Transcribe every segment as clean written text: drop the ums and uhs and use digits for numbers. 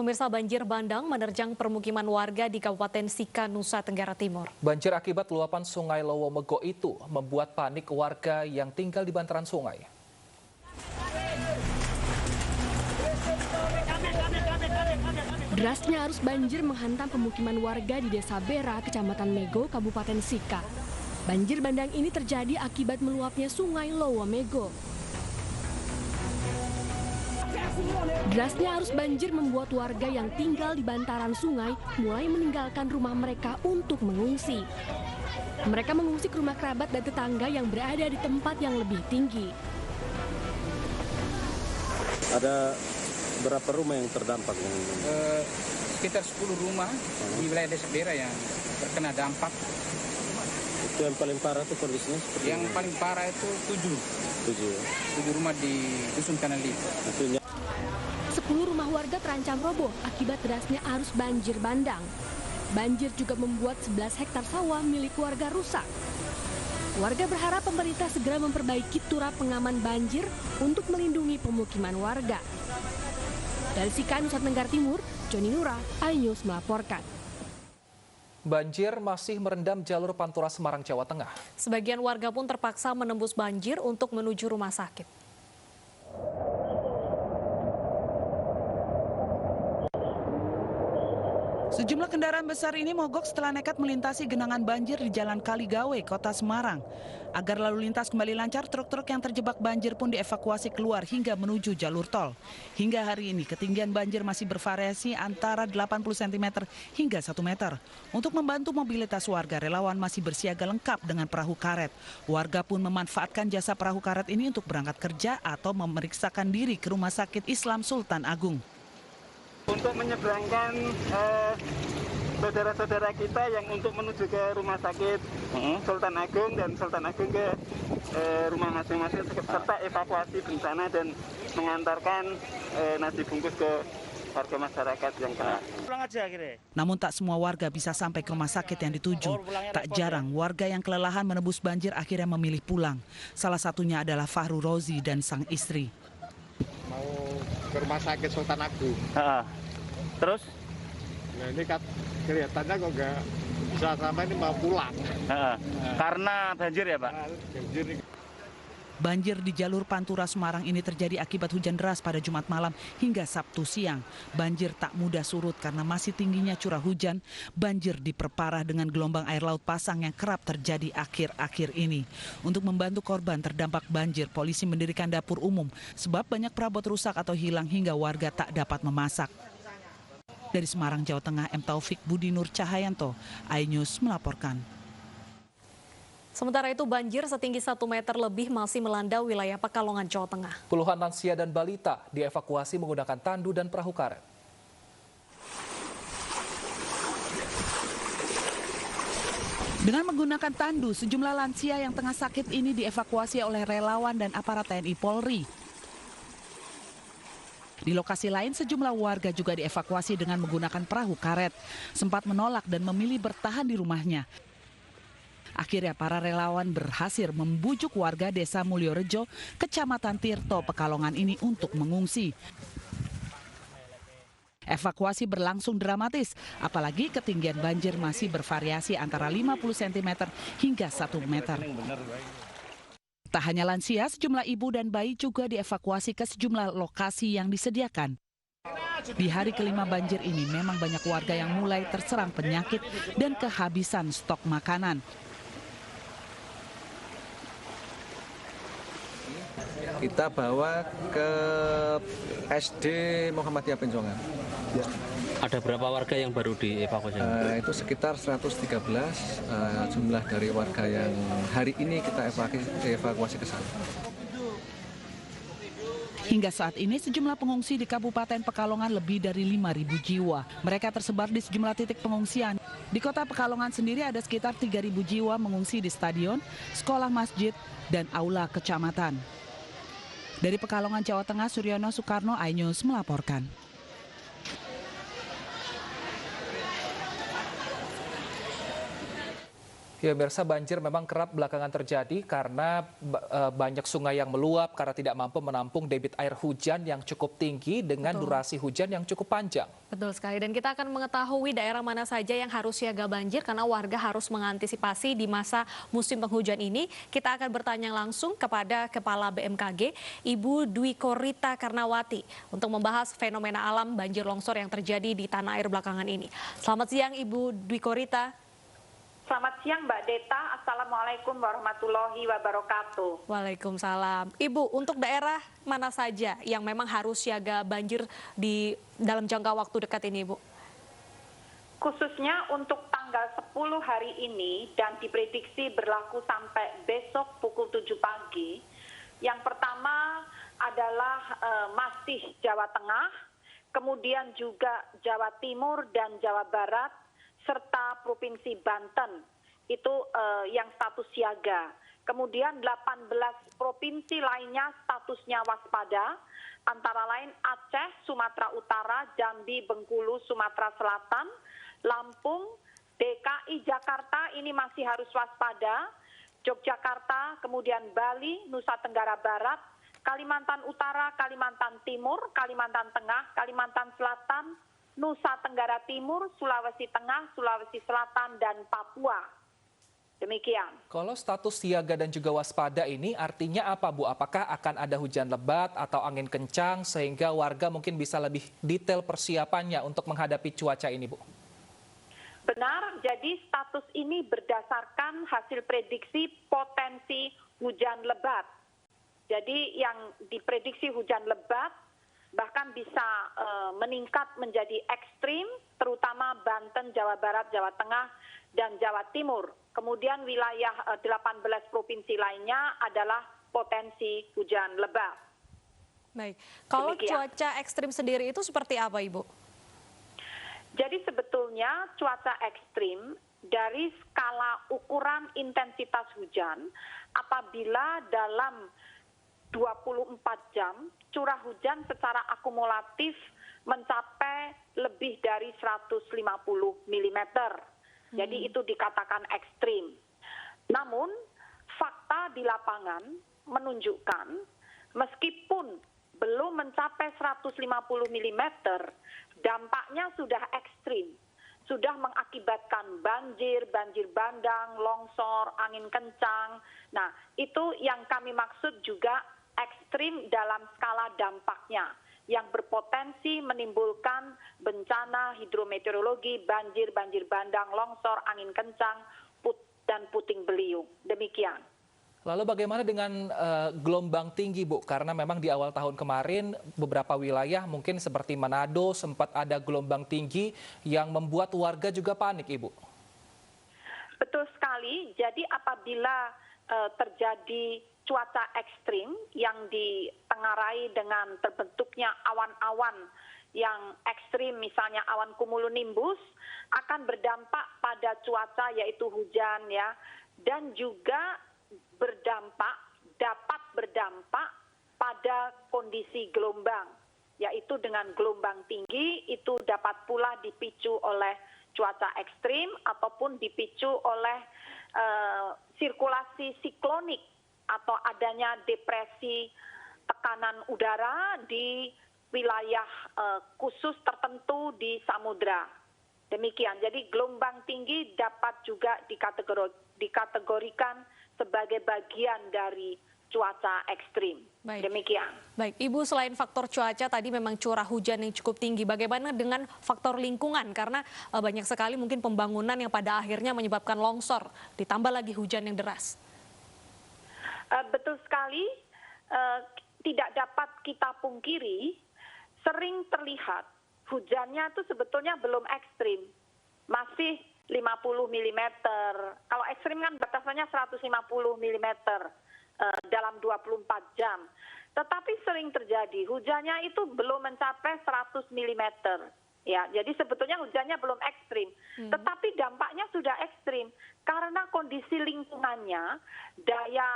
Pemirsa, banjir bandang menerjang permukiman warga di Kabupaten Sika, Nusa Tenggara Timur. Banjir akibat luapan Sungai Lowomego itu membuat panik warga yang tinggal di bantaran sungai. Derasnya arus banjir menghantam pemukiman warga di Desa Bera, Kecamatan Mego, Kabupaten Sika. Banjir bandang ini terjadi akibat meluapnya Sungai Lowomego. Derasnya arus banjir membuat warga yang tinggal di bantaran sungai mulai meninggalkan rumah mereka untuk mengungsi. Mereka mengungsi ke rumah kerabat dan tetangga yang berada di tempat yang lebih tinggi. Ada berapa rumah yang terdampak? Sekitar 10 rumah di wilayah Desa Bera yang terkena dampak. Itu yang paling parah itu kondisinya seperti Yang paling parah itu 7 rumah di Dusun Kanali. 10 rumah warga terancam roboh akibat derasnya arus banjir bandang. Banjir juga membuat 11 hektar sawah milik warga rusak. Warga berharap pemerintah segera memperbaiki turap pengaman banjir untuk melindungi pemukiman warga. Dari Sika, Nusa Tenggara Timur, Joni Nura, iNews melaporkan. Banjir masih merendam jalur Pantura Semarang, Jawa Tengah. Sebagian warga pun terpaksa menembus banjir untuk menuju rumah sakit. Sejumlah kendaraan besar ini mogok setelah nekat melintasi genangan banjir di Jalan Kaligawe, Kota Semarang. Agar lalu lintas kembali lancar, truk-truk yang terjebak banjir pun dievakuasi keluar hingga menuju jalur tol. Hingga hari ini, ketinggian banjir masih bervariasi antara 80 cm hingga 1 meter. Untuk membantu mobilitas warga, relawan masih bersiaga lengkap dengan perahu karet. Warga pun memanfaatkan jasa perahu karet ini untuk berangkat kerja atau memeriksakan diri ke Rumah Sakit Islam Sultan Agung. Untuk menyeberangkan saudara-saudara kita yang untuk menuju ke Rumah Sakit Sultan Agung dan Sultan Agung ke rumah masing-masing serta evakuasi bencana dan mengantarkan nasi bungkus ke warga masyarakat yang kena. Namun tak semua warga bisa sampai ke rumah sakit yang dituju. Tak jarang warga yang kelelahan menebus banjir akhirnya memilih pulang. Salah satunya adalah Fahru Rozi dan sang istri. Mau ke Rumah Sakit Sultan Agung. Terus? Nah ini kan kelihatannya kok nggak bisa sampai, ini mau pulang. Karena banjir ya Pak? Banjir. Banjir di jalur Pantura Semarang ini terjadi akibat hujan deras pada Jumat malam hingga Sabtu siang. Banjir tak mudah surut karena masih tingginya curah hujan. Banjir diperparah dengan gelombang air laut pasang yang kerap terjadi akhir-akhir ini. Untuk membantu korban terdampak banjir, polisi mendirikan dapur umum sebab banyak perabot rusak atau hilang hingga warga tak dapat memasak. Dari Semarang, Jawa Tengah, M. Taufik Budi Nur Cahayanto, iNews melaporkan. Sementara itu banjir setinggi 1 meter lebih masih melanda wilayah Pekalongan, Jawa Tengah. Puluhan lansia dan balita dievakuasi menggunakan tandu dan perahu karet. Dengan menggunakan tandu, sejumlah lansia yang tengah sakit ini dievakuasi oleh relawan dan aparat TNI Polri. Di lokasi lain, sejumlah warga juga dievakuasi dengan menggunakan perahu karet. Sempat menolak dan memilih bertahan di rumahnya. Akhirnya para relawan berhasil membujuk warga Desa Mulyorejo, Kecamatan Tirto, Pekalongan ini untuk mengungsi. Evakuasi berlangsung dramatis, apalagi ketinggian banjir masih bervariasi antara 50 cm hingga 1 meter. Tak hanya lansia, sejumlah ibu dan bayi juga dievakuasi ke sejumlah lokasi yang disediakan. Di hari kelima banjir ini memang banyak warga yang mulai terserang penyakit dan kehabisan stok makanan. Kita bawa ke SD Muhammadiyah Penjongan. Ada berapa warga yang baru dievakuasi? Itu sekitar 113 jumlah dari warga yang hari ini kita evakuasi ke sana. Hingga saat ini sejumlah pengungsi di Kabupaten Pekalongan lebih dari 5.000 jiwa. Mereka tersebar di sejumlah titik pengungsian. Di kota Pekalongan sendiri ada sekitar 3.000 jiwa mengungsi di stadion, sekolah, masjid, dan aula kecamatan. Dari Pekalongan, Jawa Tengah, Suryono Soekarno, iNews melaporkan. Ya, pemirsa, banjir memang kerap belakangan terjadi karena banyak sungai yang meluap karena tidak mampu menampung debit air hujan yang cukup tinggi dengan durasi hujan yang cukup panjang. Betul sekali, dan kita akan mengetahui daerah mana saja yang harus siaga banjir karena warga harus mengantisipasi di masa musim penghujan ini. Kita akan bertanya langsung kepada Kepala BMKG, Ibu Dwi Korita Karnawati, untuk membahas fenomena alam banjir longsor yang terjadi di tanah air belakangan ini. Selamat siang, Ibu Dwi Korita. Selamat siang Mbak Deta, Assalamualaikum warahmatullahi wabarakatuh. Waalaikumsalam. Ibu, untuk daerah mana saja yang memang harus siaga banjir di dalam jangka waktu dekat ini, Ibu? Khususnya untuk tanggal 10 hari ini dan diprediksi berlaku sampai besok pukul 7 pagi. Yang pertama adalah masih Jawa Tengah, kemudian juga Jawa Timur dan Jawa Barat, serta Provinsi Banten, itu yang status siaga. Kemudian 18 provinsi lainnya statusnya waspada, antara lain Aceh, Sumatera Utara, Jambi, Bengkulu, Sumatera Selatan, Lampung, DKI Jakarta ini masih harus waspada, Yogyakarta, kemudian Bali, Nusa Tenggara Barat, Kalimantan Utara, Kalimantan Timur, Kalimantan Tengah, Kalimantan Selatan, Nusa Tenggara Timur, Sulawesi Tengah, Sulawesi Selatan, dan Papua. Demikian. Kalau status siaga dan juga waspada ini artinya apa, Bu? Apakah akan ada hujan lebat atau angin kencang sehingga warga mungkin bisa lebih detail persiapannya untuk menghadapi cuaca ini, Bu? Benar, jadi status ini berdasarkan hasil prediksi potensi hujan lebat. Jadi yang diprediksi hujan lebat bahkan bisa meningkat menjadi ekstrim, terutama Banten, Jawa Barat, Jawa Tengah, dan Jawa Timur. Kemudian wilayah 18 provinsi lainnya adalah potensi hujan lebat. Baik, kalau cuaca ekstrim sendiri itu seperti apa, Ibu? Jadi sebetulnya cuaca ekstrim dari skala ukuran intensitas hujan apabila dalam 24 jam curah hujan secara akumulatif mencapai lebih dari 150 mm. Jadi itu dikatakan ekstrim. Namun fakta di lapangan menunjukkan meskipun belum mencapai 150 mm, dampaknya sudah ekstrim. Sudah mengakibatkan banjir, banjir bandang, longsor, angin kencang. Nah, itu yang kami maksud juga ekstrim dalam skala dampaknya yang berpotensi menimbulkan bencana hidrometeorologi, banjir, banjir bandang, longsor, angin kencang, dan puting beliung. Demikian. Lalu bagaimana dengan gelombang tinggi, Bu? Karena memang di awal tahun kemarin beberapa wilayah mungkin seperti Manado sempat ada gelombang tinggi yang membuat warga juga panik, Ibu. Betul sekali. Jadi apabila terjadi cuaca ekstrim yang ditengarai dengan terbentuknya awan-awan yang ekstrim, misalnya awan cumulonimbus, akan berdampak pada cuaca yaitu hujan ya, dan juga dapat berdampak pada kondisi gelombang, yaitu dengan gelombang tinggi itu dapat pula dipicu oleh cuaca ekstrim ataupun dipicu oleh sirkulasi siklonik atau adanya depresi tekanan udara di wilayah khusus tertentu di samudra. Demikian, jadi gelombang tinggi dapat juga dikategorikan sebagai bagian dari cuaca ekstrim. Baik. Demikian. Baik, Ibu, selain faktor cuaca tadi memang curah hujan yang cukup tinggi, bagaimana dengan faktor lingkungan? Karena banyak sekali mungkin pembangunan yang pada akhirnya menyebabkan longsor, ditambah lagi hujan yang deras. Betul sekali, tidak dapat kita pungkiri, sering terlihat hujannya itu sebetulnya belum ekstrim, masih 50 mm. Kalau ekstrim kan batasannya 150 mm dalam 24 jam. Tetapi sering terjadi hujannya itu belum mencapai 100 mm. Ya, jadi sebetulnya hujannya belum ekstrim, tetapi dampaknya sudah ekstrim karena kondisi lingkungannya, daya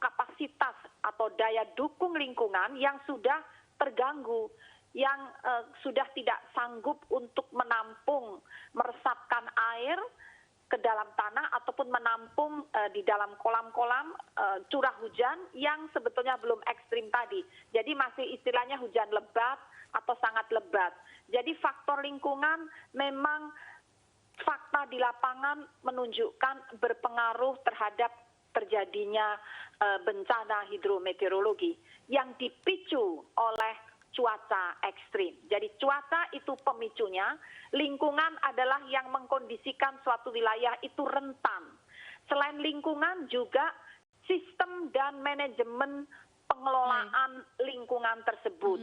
kapasitas atau daya dukung lingkungan yang sudah terganggu, yang sudah tidak sanggup untuk menampung, meresapkan air ke dalam tanah ataupun menampung di dalam kolam-kolam curah hujan yang sebetulnya belum ekstrim tadi. Jadi masih istilahnya hujan lebat atau sangat lebat. Jadi faktor lingkungan memang fakta di lapangan menunjukkan berpengaruh terhadap terjadinya bencana hidrometeorologi yang dipicu oleh cuaca ekstrim. Jadi cuaca itu pemicunya, lingkungan adalah yang mengkondisikan suatu wilayah itu rentan. Selain lingkungan juga sistem dan manajemen pengelolaan lingkungan tersebut.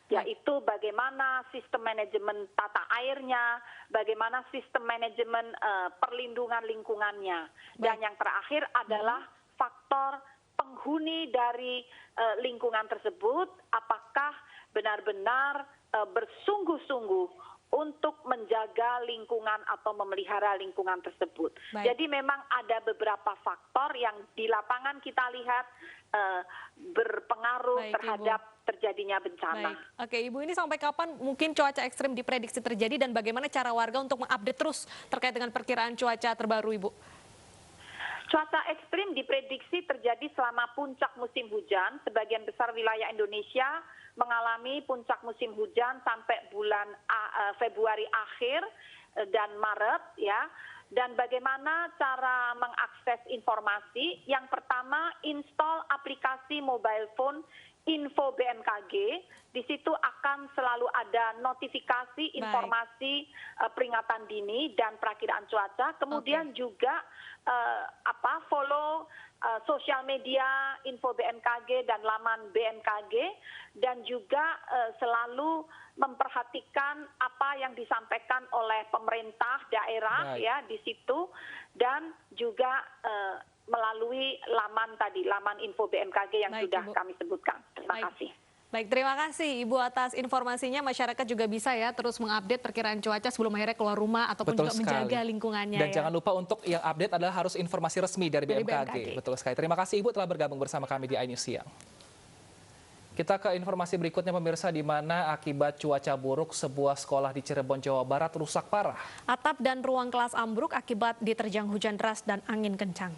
Yaitu bagaimana sistem manajemen tata airnya, bagaimana sistem manajemen perlindungan lingkungannya. Dan yang terakhir adalah faktor penghuni dari lingkungan tersebut, apakah benar-benar bersungguh-sungguh untuk menjaga lingkungan atau memelihara lingkungan tersebut. Jadi memang ada beberapa faktor yang di lapangan kita lihat berpengaruh terhadap terjadinya bencana. Oke, Ibu, ini sampai kapan mungkin cuaca ekstrim diprediksi terjadi dan bagaimana cara warga untuk mengupdate terus terkait dengan perkiraan cuaca terbaru, Ibu? Cuaca ekstrim diprediksi terjadi selama puncak musim hujan. Sebagian besar wilayah Indonesia mengalami puncak musim hujan sampai bulan Februari akhir dan Maret, ya. Dan bagaimana cara mengakses informasi? Yang pertama, install aplikasi mobile phone Info BMKG. Di situ akan selalu ada notifikasi informasi peringatan dini dan perakiraan cuaca. Kemudian juga follow sosial media Info BMKG dan laman BMKG, dan juga selalu memperhatikan apa yang disampaikan oleh pemerintah daerah ya di situ, dan juga melalui laman tadi, laman Info BMKG yang sudah kami sebutkan. Terima kasih. Baik, terima kasih Ibu atas informasinya. Masyarakat juga bisa ya terus mengupdate perkiraan cuaca sebelum akhirnya keluar rumah ataupun juga menjaga lingkungannya. Dan jangan lupa untuk yang update adalah harus informasi resmi dari BMKG. Betul sekali. Terima kasih Ibu telah bergabung bersama kami di iNews Siang. Kita ke informasi berikutnya pemirsa, di mana akibat cuaca buruk sebuah sekolah di Cirebon, Jawa Barat rusak parah. Atap dan ruang kelas ambruk akibat diterjang hujan deras dan angin kencang.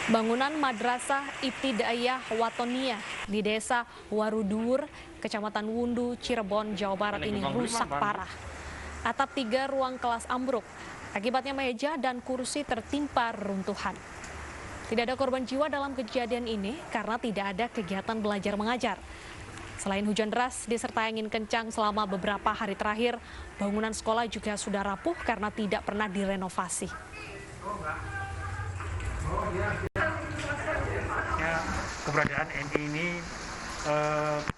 Bangunan Madrasah Ibtidaiyah Watonia di Desa Warudur, Kecamatan Wundu, Cirebon, Jawa Barat ini rusak parah. Atap 3 ruang kelas ambruk. Akibatnya meja dan kursi tertimpa reruntuhan. Tidak ada korban jiwa dalam kejadian ini karena tidak ada kegiatan belajar mengajar. Selain hujan deras disertai angin kencang selama beberapa hari terakhir, bangunan sekolah juga sudah rapuh karena tidak pernah direnovasi. Keberadaan NI ini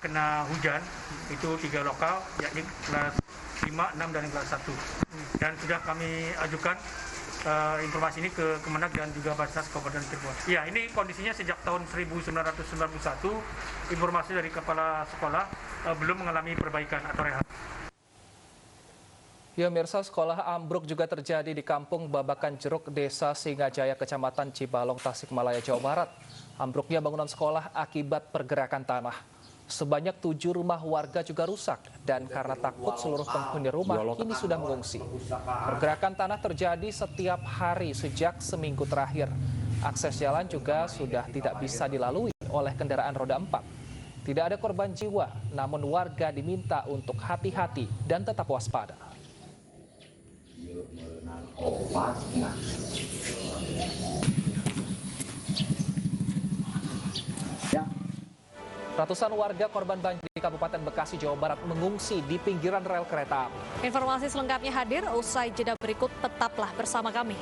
kena hujan, itu 3 lokal, yakni kelas 5, 6, dan kelas 1. Dan sudah kami ajukan informasi ini ke Kemenak dan juga Basnas Kabupaten Cirebon. Ya, ini kondisinya sejak tahun 1991, informasi dari kepala sekolah belum mengalami perbaikan atau rehab. Ya, mirsa, sekolah ambruk juga terjadi di Kampung Babakan Jeruk, Desa Singajaya, Kecamatan Cibalong, Tasikmalaya, Jawa Barat. Ambruknya bangunan sekolah akibat pergerakan tanah. Sebanyak 7 rumah warga juga rusak, dan karena takut seluruh penghuni rumah kini sudah mengungsi. Pergerakan tanah terjadi setiap hari sejak seminggu terakhir. Akses jalan juga sudah tidak bisa dilalui oleh kendaraan roda 4. Tidak ada korban jiwa, namun warga diminta untuk hati-hati dan tetap waspada. Ratusan warga korban banjir di Kabupaten Bekasi, Jawa Barat mengungsi di pinggiran rel kereta api. Informasi selengkapnya hadir usai jeda berikut, tetaplah bersama kami.